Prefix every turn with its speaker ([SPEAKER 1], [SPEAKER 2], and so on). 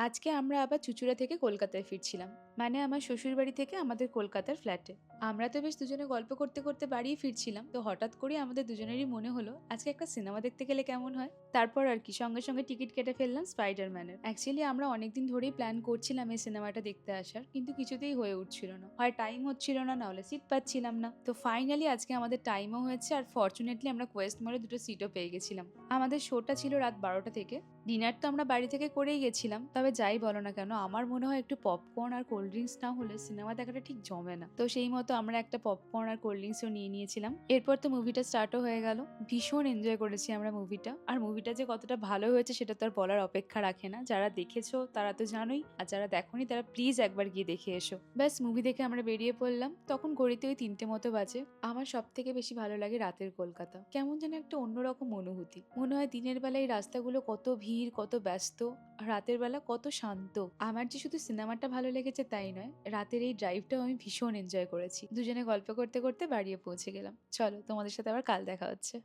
[SPEAKER 1] আজকে আমরা আবার চুঁচুড়া থেকে কলকাতায় ফিরছিলাম। মানে আমার শ্বশুরবাড়ি থেকে আমাদের কলকাতার ফ্ল্যাটে। আমরা তো বেশ দুজনে গল্প করতে করতে বাড়িই ফিরছিলাম, তো হঠাৎ করে আমাদের দুজনেরই মনে হলো আজকে একটা সিনেমা দেখতে গেলে কেমন হয়। তারপর আর কি সঙ্গে সঙ্গে টিকিট কেটে ফেললাম স্পাইডারম্যানের। অ্যাকচুয়ালি আমরা অনেকদিন ধরেই প্ল্যান করছিলাম এই সিনেমাটা দেখতে আসার, কিন্তু কিছুতেই হয়ে উঠছিল না, হয় টাইম হচ্ছিল না, নাহলে সিট পাচ্ছিলাম না। তো ফাইনালি আজকে আমাদের টাইমও হয়েছে, আর ফর্চুনেটলি আমরা কোয়েস্ট মলে দুটো সিটও পেয়ে গেছিলাম। আমাদের শোটা ছিল রাত 12টা থেকে। ডিনার তো আমরা বাড়ি থেকে করেই গেছিলাম, তবে যাই বলো না কেন আমার মনে হয় একটু পপকর্ন আর কোল্ড ড্রিঙ্কস না হলে সিনেমা দেখাটা ঠিক জমে না। তো সেই মতো আমরা একটা পপকর্ন আর কোল্ড ড্রিঙ্কসও নিয়ে নিয়েছিলাম। এরপর তো মুভিটা স্টার্টও হয়ে গেল। ভীষণ এনজয় করেছি আমরা মুভিটা, আর মুভিটা যে কতটা ভালো হয়েছে সেটা তো আর বলার অপেক্ষা রাখে না। যারা দেখেছো তারা তো জানোই, আর যারা দেখোনি তারা প্লিজ একবার গিয়ে দেখে এসো। ব্যাস মুভি দেখে আমরা বেরিয়ে পড়লাম। তখন ঘড়িতে ওই 3টে মতো বাজে। আমার সব থেকে বেশি ভালো লাগে রাতের কলকাতা। কেমন যেন একটা অন্যরকম অনুভূতি। মনে হয় দিনের বেলায় এই রাস্তাগুলো কত ভিড়, কত ব্যস্ত, আর রাতের বেলা কত শান্ত। আমার যে শুধু সিনেমাটা ভালো লেগেছে তাই নয়, রাতের এই ড্রাইভটাও আমি ভীষণ এনজয় করেছি। দুজনে গল্প করতে করতে বাড়িয়ে পৌঁছে গেলাম। চলো, তোমাদের সাথে আবার কাল দেখা হচ্ছে।